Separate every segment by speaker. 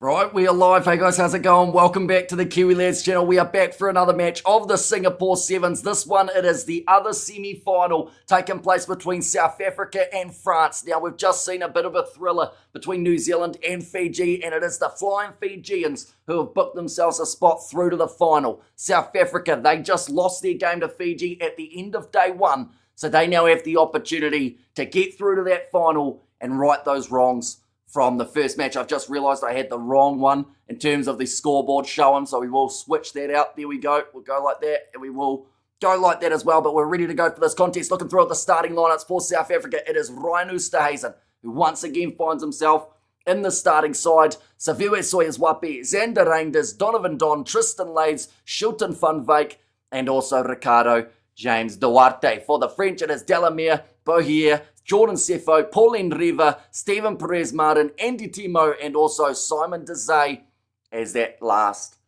Speaker 1: Right, we are live. Hey guys, how's it going? Welcome back to the Kiwi Lads channel. We are back for another match of the Singapore Sevens. This one, it is the other semi-final taking place between South Africa and France. Now, we've just seen a bit of a thriller between New Zealand and Fiji, and it is the Flying Fijians who have booked themselves a spot through to the final. South Africa, they just lost their game to Fiji at the end of day one, so they now have the opportunity to get through to that final and right those wrongs from the first match. I've just realised I had the wrong one in terms of the scoreboard showing, so we will switch that out. There we go. We'll go like that, and we will go like that as well, but we're ready to go for this contest. Looking through at the starting lineups for South Africa, it is Ryan Oosterhuizen, who once again finds himself in the starting side. Saviwe Soyaswapi, Xander Reinders, Donovan Don, Tristan Lades, Shilton van Wyk, and also Ricardo James Duarte. For the French, it is Delamere, Bohier, Jordan Sefo, Pauline Riva, Stephen Perez-Martin, Andy Timo, and also Simon Desai as that last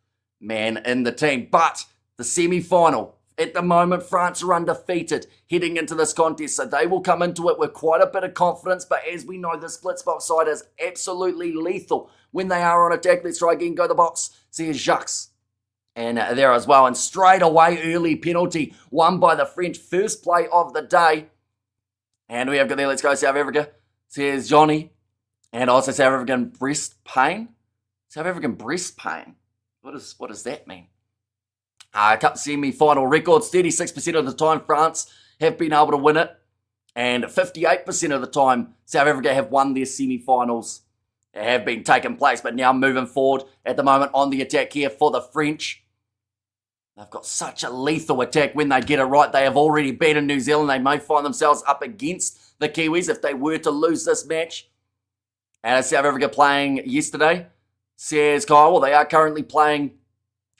Speaker 1: man in the team. But the semi-final, at the moment, France are undefeated heading into this contest, so they will come into it with quite a bit of confidence. But as we know, this Blitzboks side is absolutely lethal when they are on attack. Let's try again, go the box. See Jacques. And there as well. And straight away, early penalty won by the French. First play of the day. And we have got there, let's go South Africa. Says Johnny. And also South African breast pain. South African breast pain. What does that mean? Cup semi-final records. 36% of the time France have been able to win it. And 58% of the time South Africa have won their semi-finals. They have been taking place. But now moving forward at the moment on the attack here for the French. They've got such a lethal attack when they get it right. They have already beaten New Zealand. They may find themselves up against the Kiwis if they were to lose this match. And South Africa playing yesterday, says Kyle. Well, they are currently playing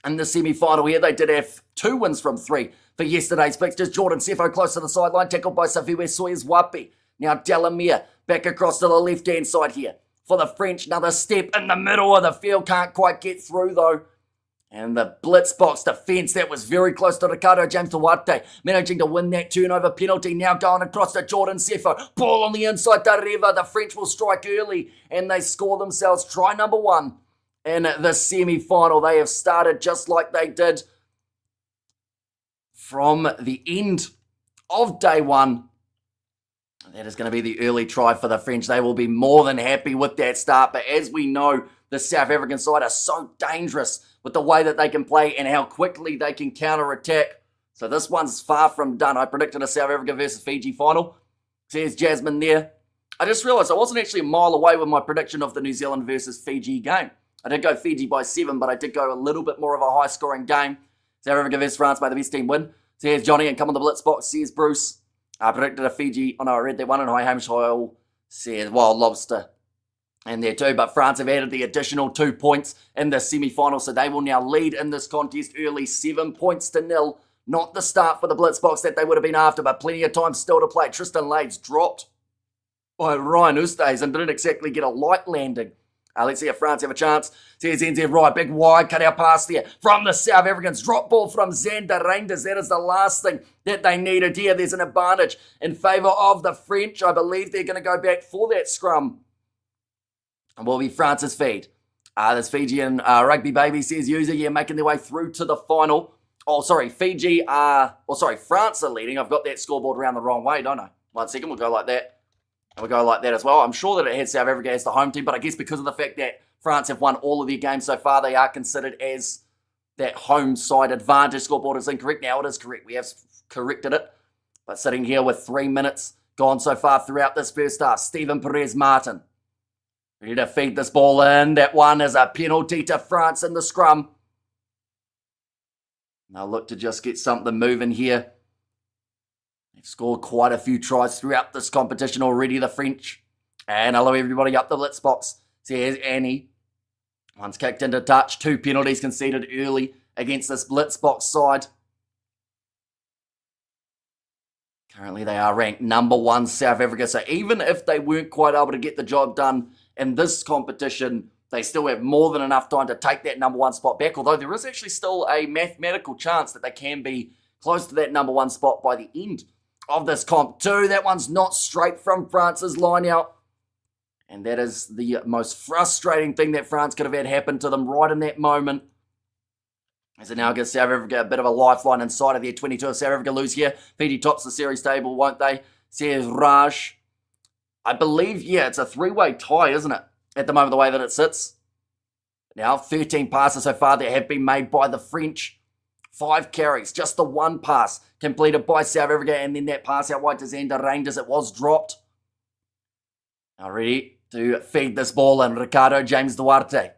Speaker 1: in the semi-final here. They did have 2 wins from 3 for yesterday's fixtures. Jordan Sefo close to the sideline, tackled by Saviwe Soyaswapi. Now Delamere back across to the left-hand side here. For the French, another step in the middle of the field. Can't quite get through though. And the Blitzboks defence, that was very close to Ricardo James Duarte, managing to win that turnover penalty. Now going across to Jordan Sefo. Ball on the inside to Riva. The French will strike early and they score themselves try number 1 in the semi-final. They have started just like they did from the end of day 1. That is going to be the early try for the French. They will be more than happy with that start. But as we know, the South African side are so dangerous with the way that they can play and how quickly they can counter-attack. So this one's far from done. I predicted a South Africa versus Fiji final. Says Jasmine there. I just realised I wasn't actually a mile away with my prediction of the New Zealand versus Fiji game. I did go Fiji by 7, but I did go a little bit more of a high-scoring game. South Africa versus France, may the best team win. Says Johnny, and come on the Blitzboks. Says Bruce. I predicted a Fiji. Oh no, I read that one. And Hamish Hoyle says Wild Lobster. And there too, but France have added the additional 2 points in the semi-final, so they will now lead in this contest early, 7 points to 0. Not the start for the Blitzboks that they would have been after, but plenty of time still to play. Tristan Lades dropped by Ryan Oosterhuizen and didn't exactly get a light landing. Let's see if France have a chance. Says NZ right, big wide cut out pass there from the South Africans. Drop ball from Xander Reinders. That is the last thing that they needed here. There's an advantage in favour of the French. I believe they're going to go back for that scrum. And will be France's feed. This Fijian rugby baby says user, yeah, making their way through to the final. Oh, sorry, France are leading. I've got that scoreboard around the wrong way, don't I? 1 second, we'll go like that. And we'll go like that as well. I'm sure that it had South Africa as the home team, but I guess because of the fact that France have won all of their games so far, they are considered as that home side advantage. Scoreboard is incorrect. Now it is correct. We have corrected it. But sitting here with 3 minutes gone so far throughout this first half, Stephen Perez-Martin. Ready to feed this ball in. That one is a penalty to France in the scrum. Now look to just get something moving here. They've scored quite a few tries throughout this competition already, the French. And hello everybody up the Blitzboks. Says Annie. One's kicked into touch. 2 penalties conceded early against this Blitzboks side. Currently they are ranked number 1 South Africa. So even if they weren't quite able to get the job done in this competition, they still have more than enough time to take that number 1 spot back. Although there is actually still a mathematical chance that they can be close to that number 1 spot by the end of this comp too. That one's not straight from France's line out. And that is the most frustrating thing that France could have had happen to them right in that moment. As it now gives South Africa a bit of a lifeline inside of their 22. If South Africa lose here, Fiji tops the series table, won't they? Says Raj. I believe, yeah, it's a three-way tie, isn't it? At the moment, the way that it sits. Now, 13 passes so far that have been made by the French. 5 carries, just the one pass completed by South Africa, and then that pass out wide to Xander Rangers, it was dropped. Now ready to feed this ball in, Ricardo James Duarte.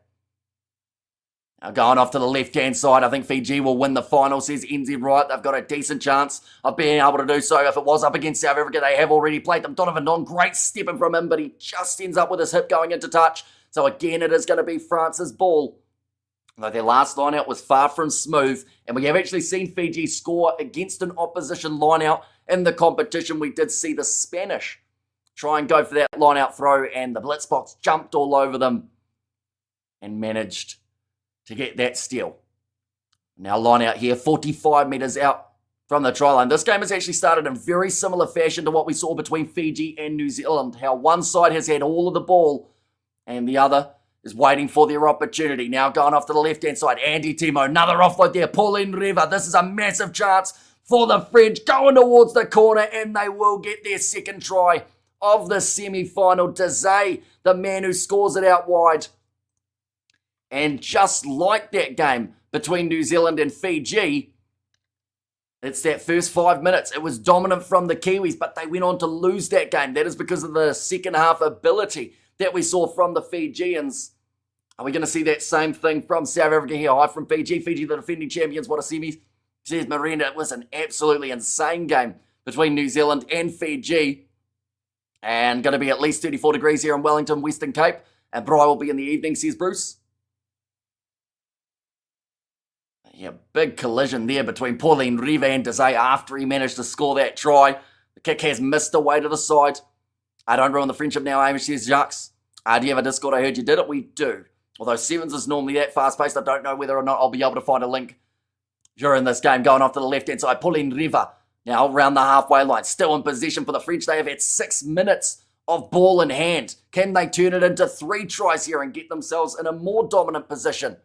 Speaker 1: Now going off to the left-hand side, I think Fiji will win the final, says NZ Right. They've got a decent chance of being able to do so. If it was up against South Africa, they have already played them. Donovan Don, great stepping from him, but he just ends up with his hip going into touch. So again, it is going to be France's ball. Though their last line-out was far from smooth, and we have actually seen Fiji score against an opposition line-out in the competition. We did see the Spanish try and go for that line-out throw, and the Blitzboks jumped all over them and managed to get that steal. Now line out here, 45 metres out from the try line. This game has actually started in very similar fashion to what we saw between Fiji and New Zealand. How one side has had all of the ball and the other is waiting for their opportunity. Now going off to the left-hand side, Andy Timo, another offload there, Pauline Riva. This is a massive chance for the French going towards the corner, and they will get their second try of the semi-final. Dezay, the man who scores it out wide. And just like that game between New Zealand and Fiji, it's that first 5 minutes. It was dominant from the Kiwis, but they went on to lose that game. That is because of the second half ability that we saw from the Fijians. Are we going to see that same thing from South Africa here? Hi from Fiji. Fiji, the defending champions. What a semi. Says Miranda. It was an absolutely insane game between New Zealand and Fiji. And going to be at least 34 degrees here in Wellington, Western Cape. And Bri will be in the evening, says Bruce. Yeah, big collision there between Pauline Riva and Dezay after he managed to score that try. The kick has missed away to the side. I don't ruin the friendship now, Amish, says Jacques. Do you have a Discord? I heard you did it. We do. Although Sevens is normally that fast-paced, I don't know whether or not I'll be able to find a link during this game. Going off to the left-hand side, Pauline Riva now around the halfway line. Still in possession for the French. They have had 6 minutes of ball in hand. Can they turn it into 3 tries here and get themselves in a more dominant position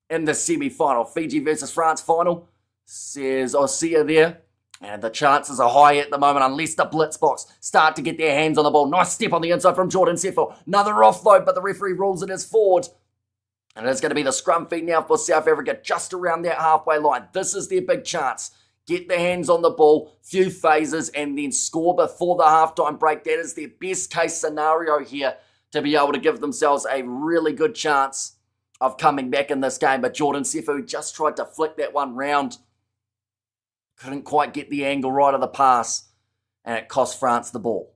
Speaker 1: in the semi-final? Fiji versus France final, says Osea there. And the chances are high at the moment unless the Blitzboks start to get their hands on the ball. Nice step on the inside from Jordan Sefo. Another offload, but the referee rules it as forward. And it's going to be the scrum feed now for South Africa just around that halfway line. This is their big chance. Get their hands on the ball, few phases, and then score before the halftime break. That is their best case scenario here to be able to give themselves a really good chance of coming back in this game. But Jordan Sefo just tried to flick that one round. Couldn't quite get the angle right of the pass, and it cost France the ball.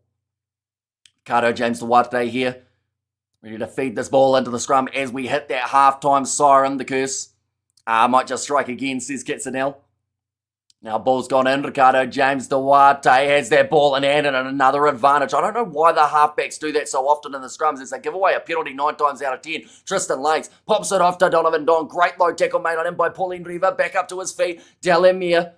Speaker 1: Ricardo James Duarte here, ready to feed this ball into the scrum as we hit that halftime siren, the curse. Might just strike again, says Kitsanel. Now ball's gone in. Ricardo James Duarte has that ball in hand and another advantage. I don't know why the halfbacks do that so often in the scrums, as they give away a penalty 9 times out of 10. Tristan Lates pops it off to Donovan Don. Great low tackle made on him by Pauline Riva. Back up to his feet. Delamere.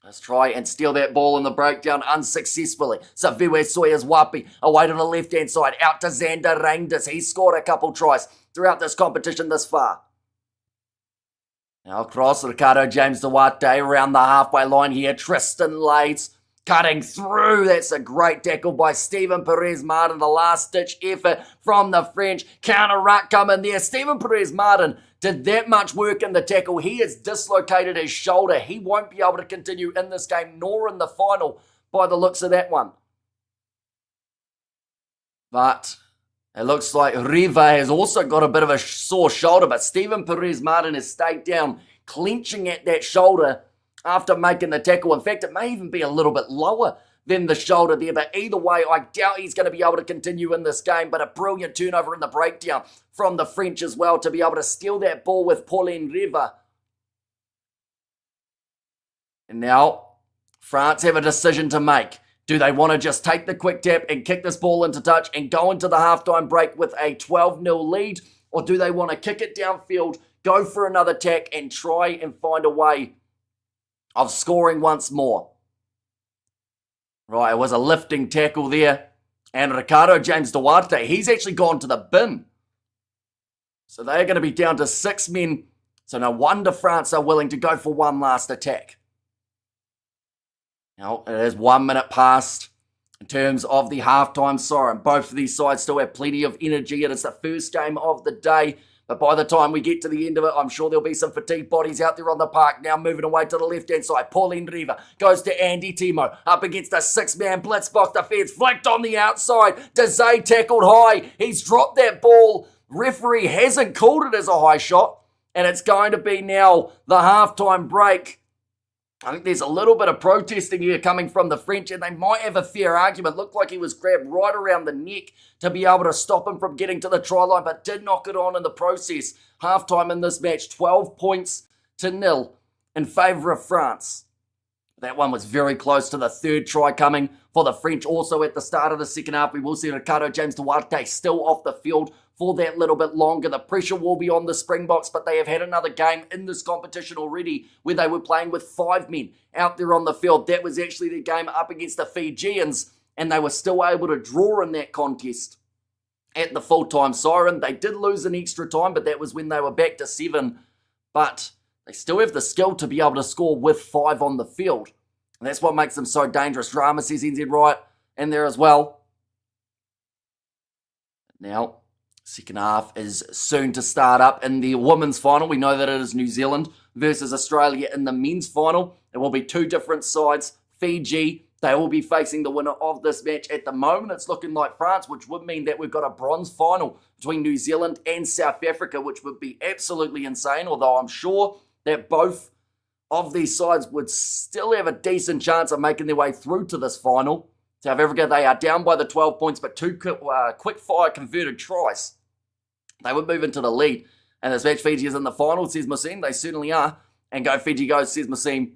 Speaker 1: Let's try and steal that ball in the breakdown unsuccessfully. Saviwe Sawyers Wapi away to the left-hand side. Out to Xander Rangers. He's scored a couple tries throughout this competition this far. Now across, Ricardo James Duarte around the halfway line here. Tristan Lates cutting through. That's a great tackle by Stephen Perez-Martin. The last-ditch effort from the French. Counter-ruck coming there. Stephen Perez-Martin did that much work in the tackle. He has dislocated his shoulder. He won't be able to continue in this game, nor in the final, by the looks of that one. But it looks like Riva has also got a bit of a sore shoulder, but Stephen Perez-Martin has stayed down, clenching at that shoulder after making the tackle. In fact, it may even be a little bit lower than the shoulder there, but either way, I doubt he's going to be able to continue in this game. But a brilliant turnover in the breakdown from the French as well to be able to steal that ball with Pauline Riva. And now, France have a decision to make. Do they want to just take the quick tap and kick this ball into touch and go into the halftime break with a 12-0 lead? Or do they want to kick it downfield, go for another tack, and try and find a way of scoring once more? Right, it was a lifting tackle there And Ricardo James Duarte, he's actually gone to the bin. So they're going to be down to 6 men. So no wonder France are willing to go for one last attack. Now, it is 1 minute past in terms of the halftime siren. Both of these sides still have plenty of energy. It is the first game of the day. But by the time we get to the end of it, I'm sure there'll be some fatigued bodies out there on the park. Now moving away to the left-hand side. Pauline Riva goes to Andy Timo. Up against a 6-man Blitzboks defense. Flicked on the outside. Dezay tackled high. He's dropped that ball. Referee hasn't called it as a high shot. And it's going to be now the halftime break. I think there's a little bit of protesting here coming from the French, and they might have a fair argument. Looked like he was grabbed right around the neck to be able to stop him from getting to the try line, but did knock it on in the process. Halftime in this match, 12 points to 0 in favour of France. That one was very close to the third try coming for the French. Also at the start of the second half, we will see Ricardo James Duarte still off the field for that little bit longer. The pressure will be on the Springboks, but they have had another game in this competition already where they were playing with 5 men out there on the field. That was actually the game up against the Fijians, and they were still able to draw in that contest at the full-time siren. They did lose an extra time, but that was when they were back to 7. But they still have the skill to be able to score with 5 on the field. And that's what makes them so dangerous. Rama says NZ right in there as well. Now, second half is soon to start up in the women's final. We know that it is New Zealand versus Australia in the men's final. It will be 2 different sides. Fiji, they will be facing the winner of this match. At the moment, it's looking like France, which would mean that we've got a bronze final between New Zealand and South Africa, which would be absolutely insane, although I'm sure that both of these sides would still have a decent chance of making their way through to this final. South Africa, they are down by the 12 points, but 2 quick-fire converted tries. They would move into the lead. And this match, Fiji is in the final, says Masim. They certainly are. And go Fiji goes, says Masim.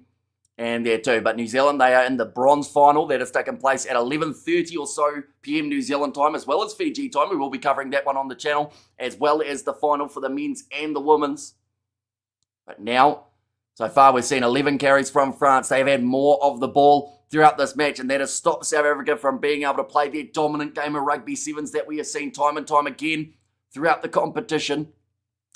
Speaker 1: And there too. But New Zealand, they are in the bronze final. That is taking place at 11:30 or so p.m. New Zealand time, as well as Fiji time. We will be covering that one on the channel, as well as the final for the men's and the women's. But now, so far, we've seen 11 carries from France. They've had more of the ball throughout this match, and that has stopped South Africa from being able to play their dominant game of rugby sevens that we have seen time and time again throughout the competition.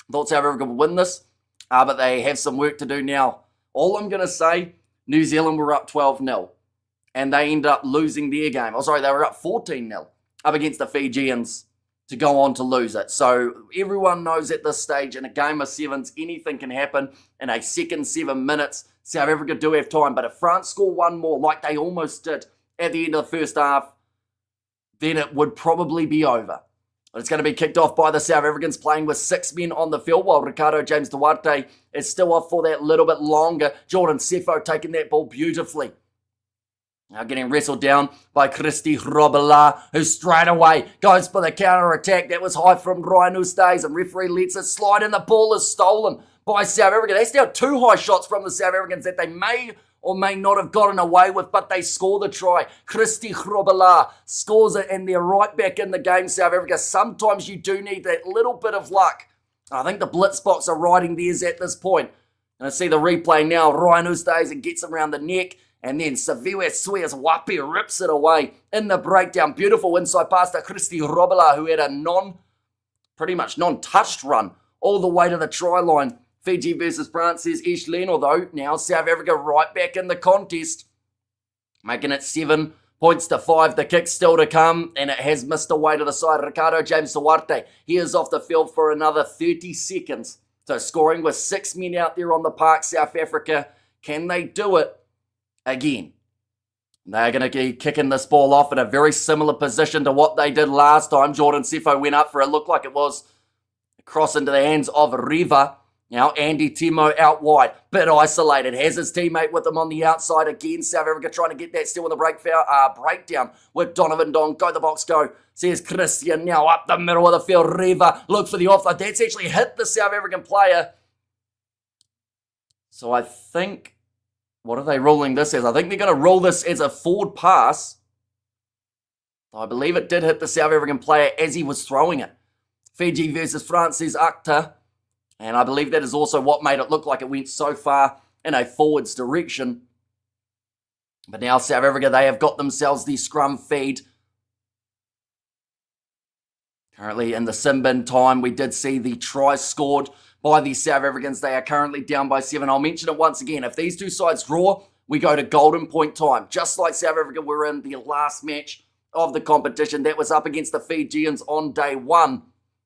Speaker 1: Thought South Africa would win this, but they have some work to do now. All I'm going to say, New Zealand were up 12-0, and they ended up losing their game. They were up 14-0 up against the Fijians to go on to lose it. So everyone knows at this stage, in a game of sevens, anything can happen. In a second 7 minutes, South Africa do have time, but if France score one more, like they almost did at the end of the first half, then it would probably be over. But it's going to be kicked off by the South Africans, playing with 6 men on the field, while Ricardo James Duarte is still off for that little bit longer. Jordan Sefo taking that ball beautifully. Now getting wrestled down by Christy Robillard, who straight away goes for the counter-attack. That was high from Ryan Ustays, and referee lets it slide, and the ball is stolen by South Africa. That's now 2 high shots from the South Africans that they may or may not have gotten away with, but they score the try. Christy Robillard scores it, and they're right back in the game, South Africa. Sometimes you do need that little bit of luck. I think the Blitzboks are riding theirs at this point. And I see the replay now. Ryan Ustays, and gets him around the neck. And then Saviwe Suez Wapi rips it away in the breakdown. Beautiful inside pass to Christy Robillard, who had a pretty much non-touched run all the way to the try line. Fiji versus France, says Ishleen, although now South Africa right back in the contest, making it 7 points to 5. The kick still to come, and it has missed away to the side. Ricardo James Duarte, he is off the field for another 30 seconds. So scoring with 6 men out there on the park, South Africa, can they do it again? They're going to be kicking this ball off in a very similar position to what they did last time. Jordan Sefo went up for it. Looked like it was a cross into the hands of Riva. Now Andy Timo out wide, bit isolated, has his teammate with him on the outside again. South Africa trying to get that still in the breakdown with Donovan Dong. Go the box, go, says Christian. Now up the middle of the field, Riva, look for the offload. That's actually hit the South African player. So I think, what are they ruling this as? I think they're going to rule this as a forward pass. I believe it did hit the South African player as he was throwing it. Fiji versus France, says Akhtar. And I believe that is also what made it look like it went so far in a forwards direction. But now South Africa, they have got themselves the scrum feed. Currently in the sin bin time, we did see the try scored by the South Africans. They are currently down by 7. I'll mention it once again. If these two sides draw, we go to golden point time. Just like South Africa were in the last match of the competition. That was up against the Fijians on day 1.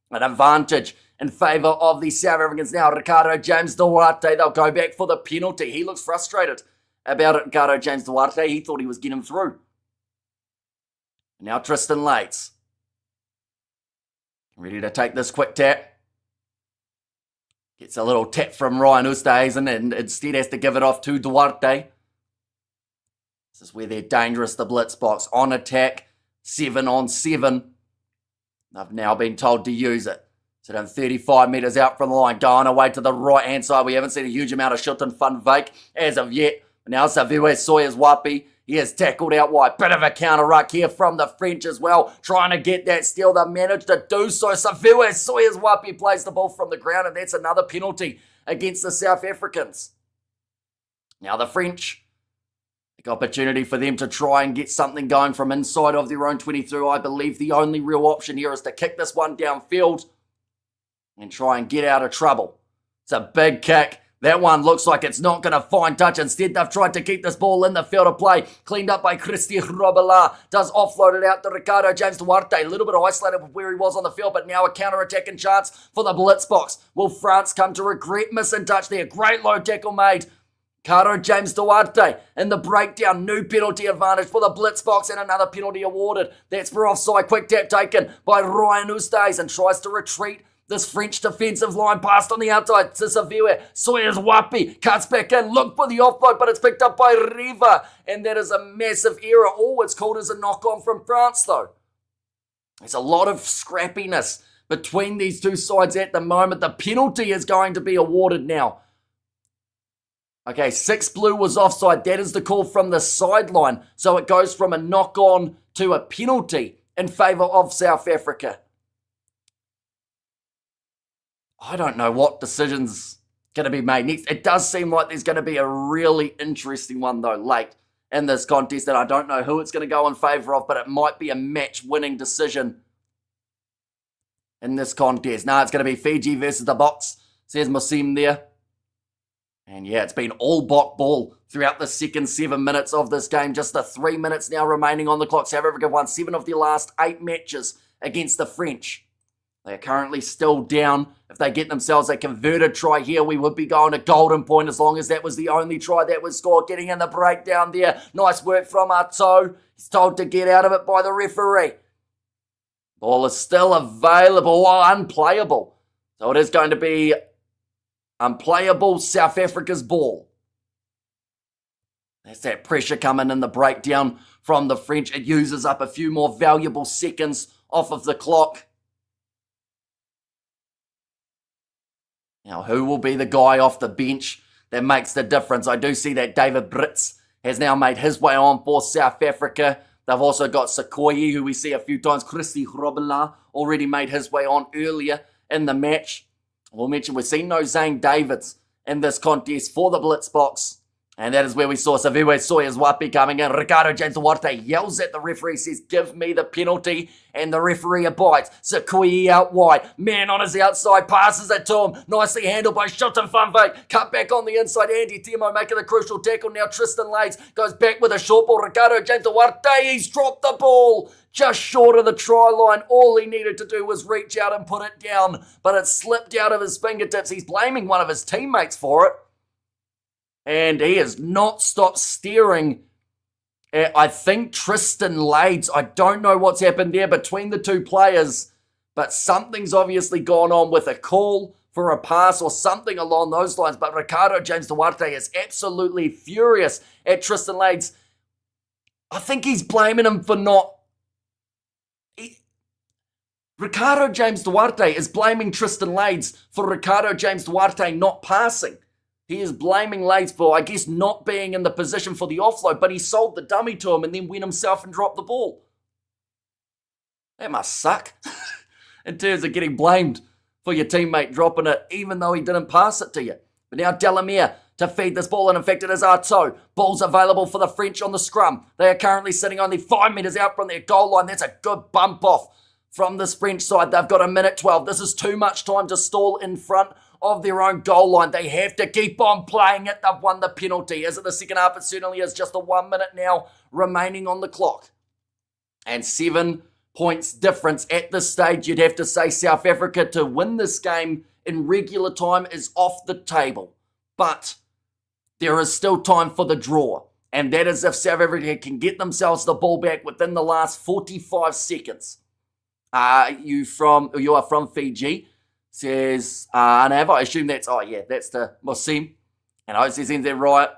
Speaker 1: An advantage in favour of the South Africans now. Ricardo James Duarte, they'll go back for the penalty. He looks frustrated about it, Ricardo James Duarte. He thought he was getting through. Now Tristan Lates. Ready to take this quick tap. Gets a little tap from Ryan Oosthuizen and instead has to give it off to Duarte. This is where they're dangerous, the Blitzboks. On attack, 7 on 7. They've now been told to use it. So down 35 metres out from the line, going away to the right-hand side. We haven't seen a huge amount of Shilton Van Wyk as of yet. But now Saviwe Soyers-Wapi. He has tackled out wide. Bit of a counter-ruck here from the French as well. Trying to get that steal. They managed to do so. Saviwe Soyers-Wapi plays the ball from the ground, and that's another penalty against the South Africans. Now the French, big opportunity for them to try and get something going from inside of their own 22. I believe the only real option here is to kick this one downfield and try and get out of trouble. It's a big kick. That one looks like it's not going to find touch. Instead, they've tried to keep this ball in the field of play. Cleaned up by Christy Robillard. Does offload it out to Ricardo James Duarte. A little bit isolated with where he was on the field, but now a counter-attacking chance for the Blitzboks. Will France come to regret missing touch there? Great low tackle made. Ricardo James Duarte in the breakdown. New penalty advantage for the Blitzboks and another penalty awarded. That's for offside. Quick tap taken by Ryan Oosthuizen and tries to retreat this French defensive line. Passed on the outside to Saviwe Soyers-Wapi. Cuts back in. Look for the offload, but it's picked up by Riva. And that is a massive error. All it's called is a knock-on from France, though. There's a lot of scrappiness between these two sides at the moment. The penalty is going to be awarded now. Okay, 6 blue was offside. That is the call from the sideline. So it goes from a knock-on to a penalty in favour of South Africa. I don't know what decision's going to be made next. It does seem like there's going to be a really interesting one, though, late in this contest. And I don't know who it's going to go in favour of, but it might be a match-winning decision in this contest. Now it's going to be Fiji versus the Boks, says Mosim there. And yeah, it's been all Bok ball throughout the second 7 minutes of this game. Just the 3 minutes now remaining on the clock. South Africa won 7 of their last 8 matches against the French. They are currently still down. If they get themselves a converted try here, we would be going to golden point as long as that was the only try that was scored. Getting in the breakdown there. Nice work from Arto. He's told to get out of it by the referee. Ball is still available, unplayable. So it is going to be unplayable South Africa's ball. That's that pressure coming in the breakdown from the French. It uses up a few more valuable seconds off of the clock. Now, who will be the guy off the bench that makes the difference? I do see that David Brits has now made his way on for South Africa. They've also got Sekoyi, who we see a few times. Christy Robillard already made his way on earlier in the match. We'll mention we've seen no Zane Davids in this contest for the Blitzboks. And that is where we saw Saviwe Soyers-Wapi coming in. Ricardo James Duarte yells at the referee, says, give me the penalty. And the referee abides. Sekoyi out wide. Man on his outside. Passes it to him. Nicely handled by Shilton Van Wyk. Cut back on the inside. Andy Temo making the crucial tackle. Now Tristan Lates goes back with a short ball. Ricardo James Duarte. He's dropped the ball just short of the try line. All he needed to do was reach out and put it down. But it slipped out of his fingertips. He's blaming one of his teammates for it. And he has not stopped staring at, I think, Tristan Lates. I don't know what's happened there between the two players, but something's obviously gone on with a call for a pass or something along those lines. But Ricardo James Duarte is absolutely furious at Tristan Lates. I think he's blaming him for not... Ricardo James Duarte is blaming Tristan Lates for Ricardo James Duarte not passing. He is blaming Lates for, I guess, not being in the position for the offload, but he sold the dummy to him and then went himself and dropped the ball. That must suck in terms of getting blamed for your teammate dropping it, even though he didn't pass it to you. But now Delamere to feed this ball, and in fact it is Arto. Ball's available for the French on the scrum. They are currently sitting only 5 metres out from their goal line. That's a good bump off from this French side. They've got a minute 12. This is too much time to stall in front of their own goal line. They have to keep on playing it. They've won the penalty. Is it the second half? It certainly is. Just a 1 minute now remaining on the clock. And 7 points difference at this stage. You'd have to say South Africa to win this game in regular time is off the table. But there is still time for the draw. And that is if South Africa can get themselves the ball back within the last 45 seconds. You are from Fiji? Says Anav. I assume that's, that's the Mosim. And I says NZ Riot.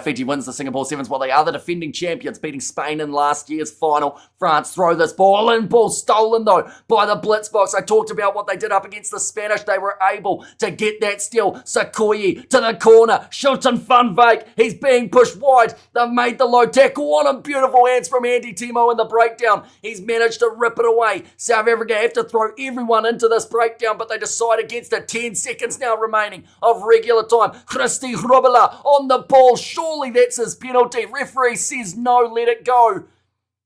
Speaker 1: Fiji wins the Singapore Sevens while they are the defending champions, beating Spain in last year's final. France throw this ball in. Ball stolen, though, by the Blitzboks. I talked about what they did up against the Spanish. They were able to get that steal. Sakoyi to the corner. Shilton Funvake. He's being pushed wide. They've made the low tackle on him. Beautiful hands from Andy Timo in the breakdown. He's managed to rip it away. South Africa have to throw everyone into this breakdown, but they decide against it. 10 seconds now remaining of regular time. Christy Hrobela on the ball. Surely that's his penalty. Referee says no, let it go.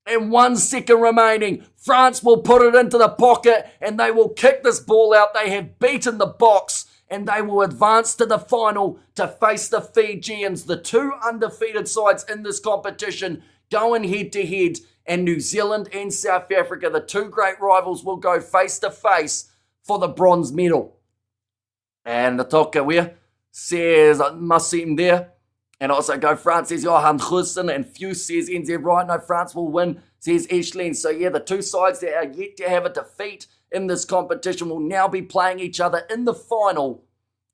Speaker 1: And 1 second remaining. France will put it into the pocket and they will kick this ball out. They have beaten the box and they will advance to the final to face the Fijians, the two undefeated sides in this competition, going head to head. And New Zealand and South Africa, the two great rivals, will go face to face for the bronze medal. And the Toka says, I must see him there. And also go France, says Johan Hussen, and Few says NZ Right, no, France will win, says Ashley. So yeah, the two sides that are yet to have a defeat in this competition will now be playing each other in the final.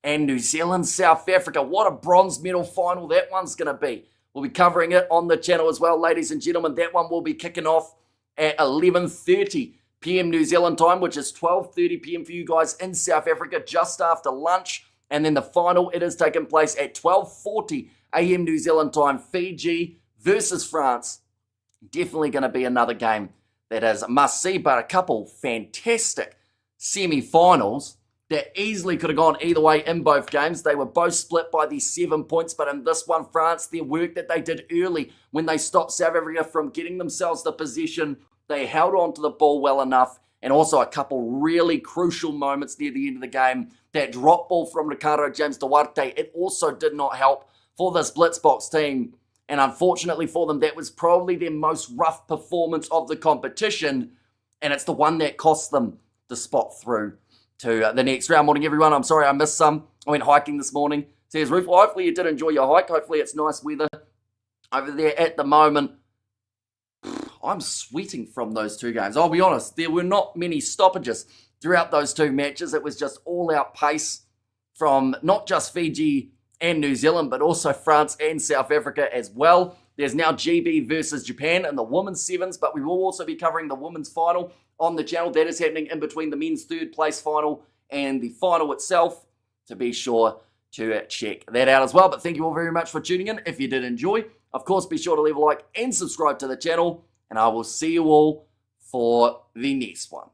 Speaker 1: And New Zealand, South Africa, what a bronze medal final that one's going to be. We'll be covering it on the channel as well, ladies and gentlemen. That one will be kicking off at 11:30 p.m. New Zealand time, which is 12:30 p.m. for you guys in South Africa, just after lunch. And then the final, it is taking place at 12:40 a.m. New Zealand time, Fiji versus France. Definitely going to be another game that is a must-see, but a couple fantastic semi-finals that easily could have gone either way in both games. They were both split by these 7 points, but in this one, France, their work that they did early when they stopped South Africa from getting themselves the possession, they held on to the ball well enough, and also a couple really crucial moments near the end of the game. That drop ball from Ricardo James Duarte, it also did not help for this Blitzboks team. And unfortunately for them, that was probably their most rough performance of the competition. And it's the one that cost them the spot through to the next round. Morning, everyone. I'm sorry I missed some. I went hiking this morning. Says Ruth, well, hopefully you did enjoy your hike. Hopefully it's nice weather over there at the moment. I'm sweating from those two games. I'll be honest, there were not many stoppages throughout those two matches. It was just all-out pace from not just Fiji and New Zealand, but also France and South Africa as well. There's now GB versus Japan in the women's sevens, but we will also be covering the women's final on the channel. That is happening in between the men's third place final and the final itself, to be sure to check that out as well. But thank you all very much for tuning in. If you did enjoy, of course, be sure to leave a like and subscribe to the channel, and I will see you all for the next one.